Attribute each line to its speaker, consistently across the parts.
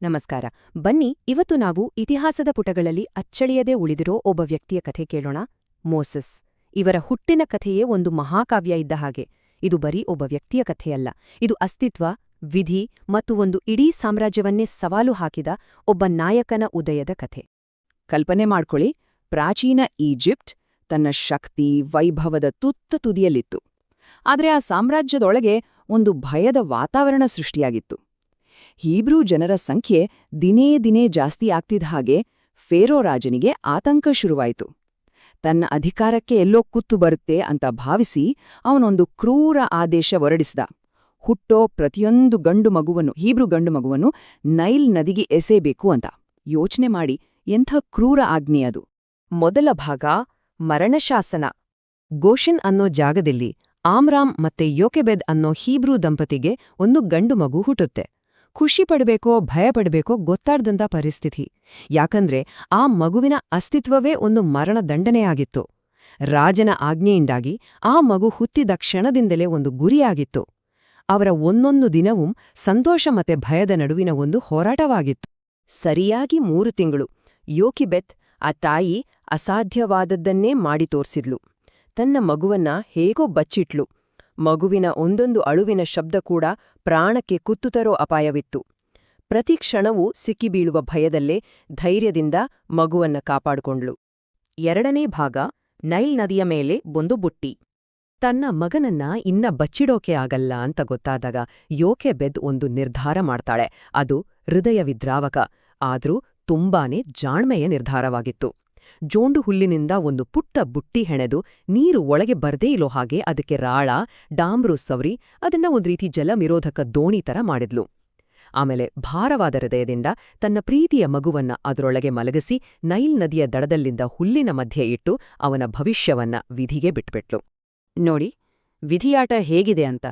Speaker 1: ನಮಸ್ಕಾರ. ಬನ್ನಿ ಇವತ್ತು ನಾವು ಇತಿಹಾಸದ ಪುಟಗಳಲ್ಲಿ ಅಚ್ಚಳಿಯದೆ ಉಳಿದಿರೋ ಒಬ್ಬ ವ್ಯಕ್ತಿಯ ಕಥೆ ಕೇಳೋಣ. ಮೋಸೆಸ್. ಇವರ ಹುಟ್ಟಿನ ಕಥೆಯೇ ಒಂದು ಮಹಾಕಾವ್ಯ ಇದ್ದ ಹಾಗೆ. ಇದು ಬರೀ ಒಬ್ಬ ವ್ಯಕ್ತಿಯ ಕಥೆಯಲ್ಲ, ಇದು ಅಸ್ತಿತ್ವ, ವಿಧಿ ಮತ್ತು ಒಂದು ಇಡೀ ಸಾಮ್ರಾಜ್ಯವನ್ನೇ ಸವಾಲು ಹಾಕಿದ ಒಬ್ಬ ನಾಯಕನ ಉದಯದ ಕಥೆ.
Speaker 2: ಕಲ್ಪನೆ ಮಾಡ್ಕೊಳ್ಳಿ, ಪ್ರಾಚೀನ ಈಜಿಪ್ಟ್ ತನ್ನ ಶಕ್ತಿ ವೈಭವದ ತುತ್ತ ತುದಿಯಲ್ಲಿತ್ತು. ಆದರೆ ಆ ಸಾಮ್ರಾಜ್ಯದೊಳಗೆ ಒಂದು ಭಯದ ವಾತಾವರಣ ಸೃಷ್ಟಿಯಾಗಿತ್ತು. ಹೀಬ್ರೂ ಜನರ ಸಂಖ್ಯೆ ದಿನೇ ದಿನೇ ಜಾಸ್ತಿ ಆಗ್ತಿದ್ದ ಹಾಗೆ ಫೇರೋ ರಾಜನಿಗೆ ಆತಂಕ ಶುರುವಾಯಿತು. ತನ್ನ ಅಧಿಕಾರಕ್ಕೆ ಎಲ್ಲೋ ಕುತ್ತು ಬರುತ್ತೆ ಅಂತ ಭಾವಿಸಿ ಅವನೊಂದು ಕ್ರೂರ ಆದೇಶ ಹೊರಡಿಸಿದ. ಹುಟ್ಟೋ ಪ್ರತಿಯೊಂದು ಹೀಬ್ರೂ ಗಂಡು ಮಗುವನ್ನು ನೈಲ್ ನದಿಗೆ ಎಸೆಯಬೇಕು ಅಂತ. ಯೋಚನೆ ಮಾಡಿ, ಎಂಥ ಕ್ರೂರ ಆಜ್ಞೆ ಅದು.
Speaker 1: ಮೊದಲ ಭಾಗ ಮರಣಶಾಸನ. ಗೋಷೆನ್ ಅನ್ನೋ ಜಾಗದಲ್ಲಿ ಆಮ್ರಾಮ್ ಮತ್ತೆ ಯೋಕೆಬೆದ್ ಅನ್ನೋ ಹೀಬ್ರೂ ದಂಪತಿಗೆ ಒಂದು ಗಂಡು ಮಗು ಹುಟ್ಟುತ್ತೆ. ಖುಷಿ ಪಡ್ಬೇಕೋ ಭಯ ಪಡ್ಬೇಕೋ ಗೊತ್ತಾಡ್ದಂಥ ಪರಿಸ್ಥಿತಿ. ಯಾಕಂದ್ರೆ ಆ ಮಗುವಿನ ಅಸ್ತಿತ್ವವೇ ಒಂದು ಮರಣದಂಡನೆಯಾಗಿತ್ತು. ರಾಜನ ಆಜ್ಞೆಯಿಂದಾಗಿ ಆ ಮಗು ಹುಟ್ಟಿದ ಕ್ಷಣದಿಂದಲೇ ಒಂದು ಗುರಿಯಾಗಿತ್ತು. ಅವರ ಒಂದೊಂದು ದಿನವೂ ಸಂತೋಷ ಮತ್ತೆ ಭಯದ ನಡುವಿನ ಒಂದು ಹೋರಾಟವಾಗಿತ್ತು. ಸರಿಯಾಗಿ 3 ತಿಂಗಳು ಯೋಕಿಬೆತ್, ಆ ತಾಯಿ, ಅಸಾಧ್ಯವಾದದ್ದನ್ನೇ ಮಾಡಿ ತೋರ್ಸಿದ್ಲು. ತನ್ನ ಮಗುವನ್ನ ಹೇಗೋ ಬಚ್ಚಿಟ್ಲು. ಮಗುವಿನ ಒಂದೊಂದು ಅಳುವಿನ ಶಬ್ದ ಕೂಡ ಪ್ರಾಣಕ್ಕೆ ಕುತ್ತು ತರೋ ಅಪಾಯವಿತ್ತು. ಪ್ರತಿ ಕ್ಷಣವೂ ಸಿಕ್ಕಿಬೀಳುವ ಭಯದಲ್ಲೇ ಧೈರ್ಯದಿಂದ ಮಗುವನ್ನ ಕಾಪಾಡಿಕೊಂಡ್ಳು. 2ನೇ ಭಾಗ ನೈಲ್ ನದಿಯ ಮೇಲೆ ಒಂದು ಬುಟ್ಟಿ. ತನ್ನ ಮಗನನ್ನ ಇನ್ನ ಬಚ್ಚಿಡೋಕೆ ಆಗಲ್ಲ ಅಂತ ಗೊತ್ತಾದಾಗ ಯೋಕೆಬೆದ್ ಒಂದು ನಿರ್ಧಾರ ಮಾಡ್ತಾಳೆ. ಅದು ಹೃದಯ ವಿದ್ರಾವಕ, ಆದ್ರೂ ತುಂಬಾನೇ ಜಾಣ್ಮೆಯ ನಿರ್ಧಾರವಾಗಿತ್ತು. ಜೋಂಡು ಹುಲ್ಲಿನಿಂದ ಒಂದು ಪುಟ್ಟ ಬುಟ್ಟಿ ಹೆಣೆದು ನೀರು ಒಳಗೆ ಬರ್ದೇ ಇಲ್ಲೋ ಹಾಗೆ ಅದಕ್ಕೆ ರಾಳ, ಡಾಂಬ್ರು ಸವರಿ ಅದನ್ನ ಒಂದ್ ರೀತಿ ಜಲನಿರೋಧಕ ದೋಣಿ ತರ ಮಾಡಿದ್ಲು. ಆಮೇಲೆ ಭಾರವಾದ ಹೃದಯದಿಂದ ತನ್ನ ಪ್ರೀತಿಯ ಮಗುವನ್ನ ಅದರೊಳಗೆ ಮಲಗಿಸಿ ನೈಲ್ ನದಿಯ ದಡದಲ್ಲಿಂದ ಹುಲ್ಲಿನ ಮಧ್ಯೆ ಇಟ್ಟು ಅವನ ಭವಿಷ್ಯವನ್ನ ವಿಧಿಗೆ ಬಿಟ್ಬಿಟ್ಲು.
Speaker 2: ನೋಡಿ, ವಿಧಿಯಾಟ ಹೇಗಿದೆ ಅಂತ.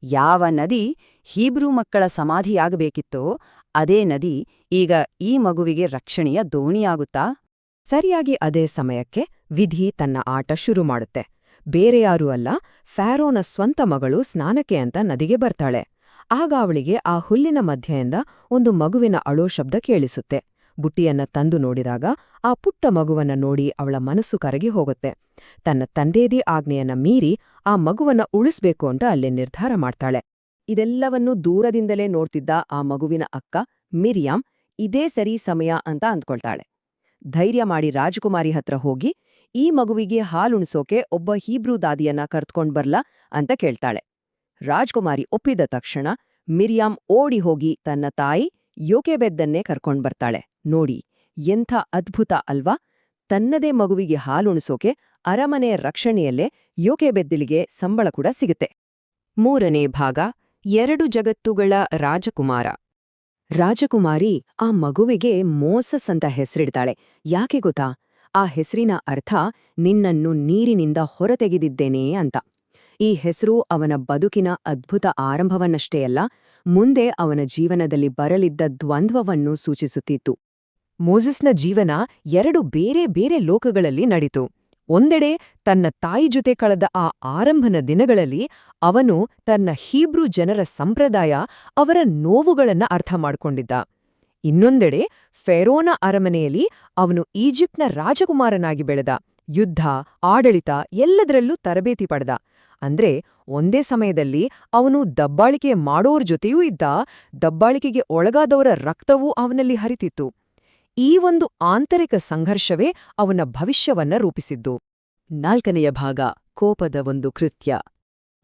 Speaker 2: ಯಾವ ನದಿ ಹೀಬ್ರೂ ಮಕ್ಕಳ ಸಮಾಧಿಯಾಗಬೇಕಿತ್ತೋ ಅದೇ ನದಿ ಈಗ ಈ ಮಗುವಿಗೆ ರಕ್ಷಣೆಯ ದೋಣಿಯಾಗುತ್ತಾ?
Speaker 1: ಸರಿಯಾಗಿ ಅದೇ ಸಮಯಕ್ಕೆ ವಿಧಿ ತನ್ನ ಆಟ ಶುರು ಮಾಡುತ್ತೆ. ಬೇರೆಯಾರೂ ಅಲ್ಲ, ಫ್ಯಾರೋನ ಸ್ವಂತ ಮಗಳು ಸ್ನಾನಕ್ಕೆ ಅಂತ ನದಿಗೆ ಬರ್ತಾಳೆ. ಆಗ ಅವಳಿಗೆ ಆ ಹುಲ್ಲಿನ ಮಧ್ಯೆಯಿಂದ ಒಂದು ಮಗುವಿನ ಅಳೋ ಶಬ್ದ ಕೇಳಿಸುತ್ತೆ. ಬುಟ್ಟಿಯನ್ನ ತಂದು ನೋಡಿದಾಗ ಆ ಪುಟ್ಟ ಮಗುವನ್ನ ನೋಡಿ ಅವಳ ಮನಸ್ಸು ಕರಗಿ ಹೋಗುತ್ತೆ. ತನ್ನ ತಂದೆಯದೇ ಆಜ್ಞೆಯನ್ನ ಮೀರಿ ಆ ಮಗುವನ್ನ ಉಳಿಸ್ಬೇಕು ಅಂತ ಅಲ್ಲೇ ನಿರ್ಧಾರ ಮಾಡ್ತಾಳೆ. ಇದೆಲ್ಲವನ್ನೂ ದೂರದಿಂದಲೇ ನೋಡ್ತಿದ್ದ ಆ ಮಗುವಿನ ಅಕ್ಕ ಮಿರಿಯಾಮ್ ಇದೇ ಸರಿ ಸಮಯ ಅಂತ ಅಂದ್ಕೊಳ್ತಾಳೆ. ಧೈರ್ಯ ಮಾಡಿ ರಾಜಕುಮಾರಿ ಹತ್ರ ಹೋಗಿ ಈ ಮಗುವಿಗೆ ಹಾಲುಣಿಸೋಕೆ ಒಬ್ಬ ಹೀಬ್ರೂ ದಾದಿಯನ್ನ ಕರ್ತ್ಕೊಂಡ್ ಬರ್ಲಾ ಅಂತ ಕೇಳ್ತಾಳೆ. ರಾಜಕುಮಾರಿ ಒಪ್ಪಿದ ತಕ್ಷಣ ಮಿರಿಯಾಮ್ ಓಡಿ ಹೋಗಿ ತನ್ನ ತಾಯಿ ಯೋಕೆಬೆದ್ದನ್ನೇ ಕರ್ಕೊಂಡ್ಬರ್ತಾಳೆ. ನೋಡಿ, ಎಂಥ ಅದ್ಭುತ ಅಲ್ವಾ? ತನ್ನದೇ ಮಗುವಿಗೆ ಹಾಲುಣಿಸೋಕೆ ಅರಮನೆಯ ರಕ್ಷಣೆಯಲ್ಲೇ ಯೋಕೆಬೆದ್ದಳಿಗೆ ಸಂಬಳ ಕೂಡ ಸಿಗುತ್ತೆ. 3ನೇ ಭಾಗ 2 ಜಗತ್ತುಗಳ ರಾಜಕುಮಾರ. ರಾಜಕುಮಾರಿ ಆ ಮಗುವಿಗೆ ಮೋಸಸ್ ಅಂತ ಹೆಸರಿಡ್ತಾಳೆ. ಯಾಕೆ ಗೊತ್ತಾ? ಆ ಹೆಸರಿನ ಅರ್ಥ ನಿನ್ನನ್ನು ನೀರಿನಿಂದ ಹೊರತೆಗೆದಿದ್ದೇನೆ ಅಂತ. ಈ ಹೆಸರು ಅವನ ಬದುಕಿನ ಅದ್ಭುತ ಆರಂಭವನ್ನಷ್ಟೇ ಅಲ್ಲ, ಮುಂದೆ ಅವನ ಜೀವನದಲ್ಲಿ ಬರಲಿದ್ದ ದ್ವಂದ್ವವನ್ನು ಸೂಚಿಸುತ್ತಿತ್ತು. ಮೋಸೆಸ್ನ ಜೀವನ 2 ಬೇರೆ ಬೇರೆ ಲೋಕಗಳಲ್ಲಿ ನಡೀತು. ಒಂದೆಡೆ ತನ್ನ ತಾಯಿ ಜೊತೆ ಕಳೆದ ಆ ಆರಂಭನ ದಿನಗಳಲ್ಲಿ ಅವನು ತನ್ನ ಹೀಬ್ರೂ ಜನರ ಸಂಪ್ರದಾಯ, ಅವರ ನೋವುಗಳನ್ನ ಅರ್ಥ ಮಾಡ್ಕೊಂಡಿದ್ದ. ಇನ್ನೊಂದೆಡೆ ಫೇರೋನ ಅರಮನೆಯಲ್ಲಿ ಅವನು ಈಜಿಪ್ಟ್ನ ರಾಜಕುಮಾರನಾಗಿ ಬೆಳೆದ. ಯುದ್ಧ, ಆಡಳಿತ ಎಲ್ಲದರಲ್ಲೂ ತರಬೇತಿ ಪಡೆದ. ಅಂದ್ರೆ ಒಂದೇ ಸಮಯದಲ್ಲಿ ಅವನು ದಬ್ಬಾಳಿಕೆ ಮಾಡೋರ್ ಜೊತೆಯೂ ಇದ್ದ, ದಬ್ಬಾಳಿಕೆಗೆ ಒಳಗಾದವರ ರಕ್ತವೂ ಅವನಲ್ಲಿ ಹರಿತಿತ್ತು. ಈ ಒಂದು ಆಂತರಿಕ ಸಂಘರ್ಷವೇ ಅವನ ಭವಿಷ್ಯವನ್ನ ರೂಪಿಸಿದ್ದು. 4ನೆಯ ಭಾಗ ಕೋಪದ ಒಂದು ಕೃತ್ಯ.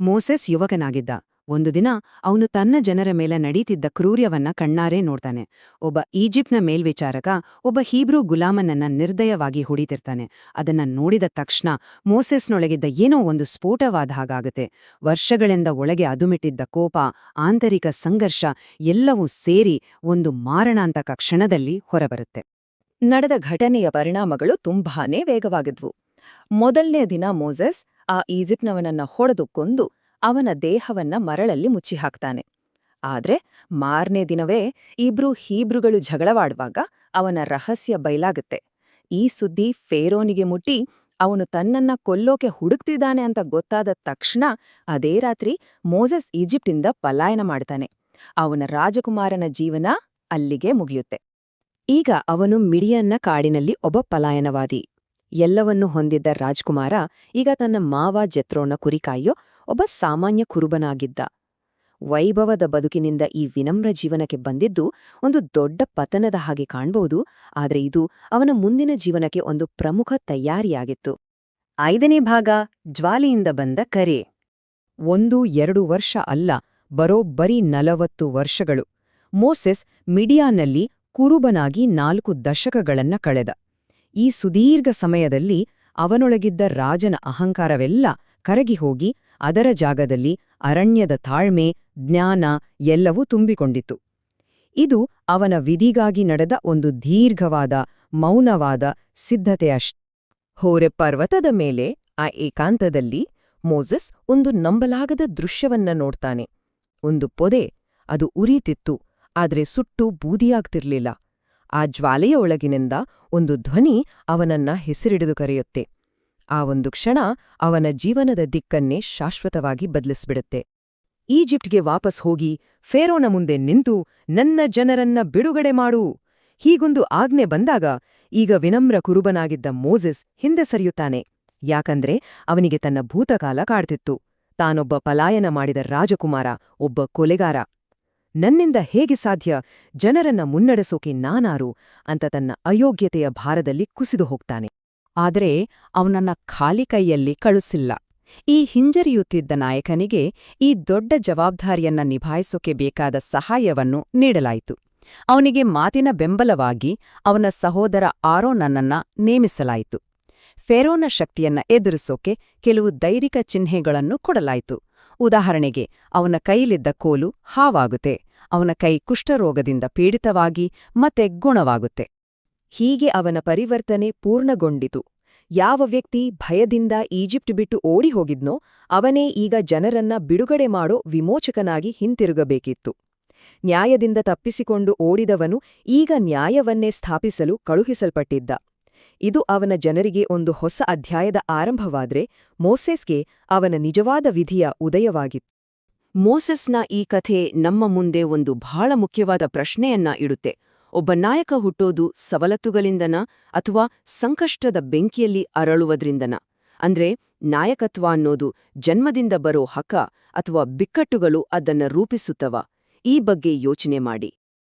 Speaker 1: ಮೋಸೆಸ್ ಯುವಕನಾಗಿದ್ದ. ಒಂದು ದಿನ ಅವನು ತನ್ನ ಜನರ ಮೇಲೆ ನಡೀತಿದ್ದ ಕ್ರೂರ್ಯವನ್ನ ಕಣ್ಣಾರೆ ನೋಡ್ತಾನೆ. ಒಬ್ಬ ಈಜಿಪ್ಟ್ನ ಮೇಲ್ವಿಚಾರಕ ಒಬ್ಬ ಹೀಬ್ರೂ ಗುಲಾಮನನ್ನ ನಿರ್ದಯವಾಗಿ ಹೊಡಿತಿರ್ತಾನೆ. ಅದನ್ನ ನೋಡಿದ ತಕ್ಷಣ ಮೋಸೆಸ್ನೊಳಗಿದ್ದ ಏನೋ ಒಂದು ಸ್ಫೋಟವಾದ ಹಾಗಾಗುತ್ತೆ. ವರ್ಷಗಳಿಂದ ಒಳಗೆ ಅದುಮಿಟ್ಟಿದ್ದ ಕೋಪ, ಆಂತರಿಕ ಸಂಘರ್ಷ ಎಲ್ಲವೂ ಸೇರಿ ಒಂದು ಮಾರಣಾಂತಕ ಕ್ಷಣದಲ್ಲಿ ಹೊರಬರುತ್ತೆ. ನಡೆದ ಘಟನೆಯ ಪರಿಣಾಮಗಳು ತುಂಬಾನೇ ವೇಗವಾಗಿದ್ವು. ಮೊದಲನೇ ದಿನ ಮೋಸೆಸ್ ಆ ಈಜಿಪ್ಟ್ನವನನ್ನ ಹೊಡೆದು ಕೊಂದು ಅವನ ದೇಹವನ್ನ ಮರಳಲ್ಲಿ ಮುಚ್ಚಿಹಾಕ್ತಾನೆ. ಆದ್ರೆ ಮಾರನೇ ದಿನವೇ ಇಬ್ರು ಹೀಬ್ರುಗಳು ಜಗಳವಾಡುವಾಗ ಅವನ ರಹಸ್ಯ ಬಯಲಾಗುತ್ತೆ. ಈ ಸುದ್ದಿ ಫೇರೋನಿಗೆ ಮುಟ್ಟಿ ಅವನು ತನ್ನನ್ನ ಕೊಲ್ಲೋಕೆ ಹುಡುಕ್ತಿದ್ದಾನೆ ಅಂತ ಗೊತ್ತಾದ ತಕ್ಷಣ ಅದೇ ರಾತ್ರಿ ಮೋಸೆಸ್ ಈಜಿಪ್ಟಿಂದ ಪಲಾಯನ ಮಾಡ್ತಾನೆ. ಅವನ ರಾಜಕುಮಾರನ ಜೀವನ
Speaker 2: ಅಲ್ಲಿಗೆ ಮುಗಿಯುತ್ತೆ. ಈಗ ಅವನು ಮಿಡಿಯನ್ನ ಕಾಡಿನಲ್ಲಿ ಒಬ್ಬ ಪಲಾಯನವಾದಿ. ಎಲ್ಲವನ್ನೂ ಹೊಂದಿದ್ದ ರಾಜ್ಕುಮಾರ ಈಗ ತನ್ನ ಮಾವ ಜೆತ್ರೋನ ಕುರಿಕಾಯೋ ಒಬ್ಬ ಸಾಮಾನ್ಯ ಕುರುಬನಾಗಿದ್ದ. ವೈಭವದ ಬದುಕಿನಿಂದ ಈ ವಿನಮ್ರ ಜೀವನಕ್ಕೆ ಬಂದಿದ್ದು ಒಂದು ದೊಡ್ಡ ಪತನದ ಹಾಗೆ ಕಾಣ್ಬಹುದು, ಆದರೆ ಇದು ಅವನ ಮುಂದಿನ ಜೀವನಕ್ಕೆ ಒಂದು ಪ್ರಮುಖ ತಯಾರಿಯಾಗಿತ್ತು. 5ನೇ ಭಾಗ, ಜ್ವಾಲೆಯಿಂದ ಬಂದ ಕರೆ.
Speaker 1: 1-2 ವರ್ಷ ಅಲ್ಲ, ಬರೋಬ್ಬರಿ 40 ವರ್ಷಗಳು. ಮೋಸೆಸ್ ಮಿಡಿಯಾನಲ್ಲಿ ಕುರುಬನಾಗಿ 4 ದಶಕಗಳನ್ನ ಕಳೆದ. ಈ ಸುದೀರ್ಘ ಸಮಯದಲ್ಲಿ ಅವನೊಳಗಿದ್ದ ರಾಜನ ಅಹಂಕಾರವೆಲ್ಲ ಕರಗಿಹೋಗಿ ಅದರ ಜಾಗದಲ್ಲಿ ಅರಣ್ಯದ ತಾಳ್ಮೆ, ಜ್ಞಾನ ಎಲ್ಲವೂ ತುಂಬಿಕೊಂಡಿತು. ಇದು ಅವನ ವಿಧಿಗಾಗಿ ನಡೆದ ಒಂದು ದೀರ್ಘವಾದ, ಮೌನವಾದ ಸಿದ್ಧತೆಯಷ್ಟೆ. ಹೋರೆ ಪರ್ವತದ ಮೇಲೆ ಆ ಏಕಾಂತದಲ್ಲಿ ಮೋಸೆಸ್ ಒಂದು ನಂಬಲಾಗದ ದೃಶ್ಯವನ್ನ ನೋಡ್ತಾನೆ. ಒಂದು ಪೊದೆ, ಅದು ಉರಿತಿತ್ತು, ಆದ್ರೆ ಸುಟ್ಟು ಬೂದಿಯಾಗ್ತಿರ್ಲಿಲ್ಲ. ಆ ಜ್ವಾಲೆಯ ಒಳಗಿನಿಂದ ಒಂದು ಧ್ವನಿ ಅವನನ್ನ ಹೆಸರಿಡಿದು ಕರೆಯುತ್ತೆ. ಆ ಒಂದು ಕ್ಷಣ ಅವನ ಜೀವನದ ದಿಕ್ಕನ್ನೇ ಶಾಶ್ವತವಾಗಿ ಬದಲಿಸ್ಬಿಡುತ್ತೆ. ಈಜಿಪ್ಟ್ಗೆ ವಾಪಸ್ ಹೋಗಿ ಫೇರೋನ ಮುಂದೆ ನಿಂತು ನನ್ನ ಜನರನ್ನ ಬಿಡುಗಡೆ ಮಾಡು, ಹೀಗೊಂದು ಆಜ್ಞೆ ಬಂದಾಗ ಈಗ ವಿನಮ್ರ ಕುರುಬನಾಗಿದ್ದ ಮೋಸೆಸ್ ಹಿಂದೆ ಸರಿಯುತ್ತಾನೆ. ಯಾಕಂದ್ರೆ ಅವನಿಗೆ ತನ್ನ ಭೂತಕಾಲ ಕಾಡ್ತಿತ್ತು. ತಾನೊಬ್ಬ ಪಲಾಯನ ಮಾಡಿದ ರಾಜಕುಮಾರ, ಒಬ್ಬ ಕೊಲೆಗಾರ. ನನ್ನಿಂದ ಹೇಗೆ ಸಾಧ್ಯ, ಜನರನ್ನ ಮುನ್ನಡೆಸೋಕೆ ನಾನಾರು ಅಂತ ತನ್ನ ಅಯೋಗ್ಯತೆಯ ಭಾರದಲ್ಲಿ ಕುಸಿದು ಹೋಗ್ತಾನೆ. ಆದರೆ ಅವನನ್ನ ಖಾಲಿ ಕೈಯಲ್ಲಿ ಕಳುಹಿಸಿಲ್ಲ. ಈ ಹಿಂಜರಿಯುತ್ತಿದ್ದ ನಾಯಕನಿಗೆ ಈ ದೊಡ್ಡ ಜವಾಬ್ದಾರಿಯನ್ನ ನಿಭಾಯಿಸೋಕೆ ಬೇಕಾದ ಸಹಾಯವನ್ನು ನೀಡಲಾಯಿತು. ಅವನಿಗೆ ಮಾತಿನ ಬೆಂಬಲವಾಗಿ ಅವನ ಸಹೋದರ ಆರೋನನನ್ನ ನೇಮಿಸಲಾಯಿತು. ಫೇರೋನ ಶಕ್ತಿಯನ್ನ ಎದುರಿಸೋಕೆ ಕೆಲವು ದೈವಿಕ ಚಿಹ್ನೆಗಳನ್ನು ಕೊಡಲಾಯಿತು. ಉದಾಹರಣೆಗೆ, ಅವನ ಕೈಲಿದ್ದ ಕೋಲು ಹಾವಾಗುತ್ತೆ, ಅವನ ಕೈ ಕುಷ್ಠರೋಗದಿಂದ ಪೀಡಿತವಾಗಿ ಮತ್ತೆ ಗುಣವಾಗುತ್ತೆ. ಹೀಗೆ ಅವನ ಪರಿವರ್ತನೆ ಪೂರ್ಣಗೊಂಡಿತು. ಯಾವ ವ್ಯಕ್ತಿ ಭಯದಿಂದ ಈಜಿಪ್ಟ್ ಬಿಟ್ಟು ಓಡಿ ಹೋಗಿದ್ನೋ ಅವನೇ ಈಗ ಜನರನ್ನ ಬಿಡುಗಡೆ ಮಾಡೋ ವಿಮೋಚಕನಾಗಿ ಹಿಂತಿರುಗಬೇಕಿತ್ತು. ನ್ಯಾಯದಿಂದ ತಪ್ಪಿಸಿಕೊಂಡು ಓಡಿದವನು ಈಗ ನ್ಯಾಯವನ್ನೇ ಸ್ಥಾಪಿಸಲು ಕಳುಹಿಸಲ್ಪಟ್ಟಿದ್ದ. ಇದು ಅವನ ಜನರಿಗೆ ಒಂದು ಹೊಸ ಅಧ್ಯಾಯದ ಆರಂಭವಾದ್ರೆ, ಮೋಸೆಸ್ಗೆ ಅವನ ನಿಜವಾದ ವಿಧಿಯ ಉದಯವಾಗಿತ್ತು. ಮೋಸೆಸ್ನ ಈ ಕಥೆ ನಮ್ಮ ಮುಂದೆ ಒಂದು ಬಹಳ ಮುಖ್ಯವಾದ ಪ್ರಶ್ನೆಯನ್ನ ಇಡುತ್ತೆ. ಒಬ್ಬ ನಾಯಕ ಹುಟ್ಟೋದು ಸವಲತ್ತುಗಳಿಂದನ ಅಥವಾ ಸಂಕಷ್ಟದ ಬೆಂಕಿಯಲ್ಲಿ ಅರಳುವುದ್ರಿಂದನ? ಅಂದ್ರೆ ನಾಯಕತ್ವ ಅನ್ನೋದು ಜನ್ಮದಿಂದ ಬರೋ ಹಕ್ಕ ಅಥವಾ ಬಿಕ್ಕಟ್ಟುಗಳು ಅದನ್ನ ರೂಪಿಸುತ್ತವ? ಈ ಬಗ್ಗೆ ಯೋಚನೆ ಮಾಡಿ.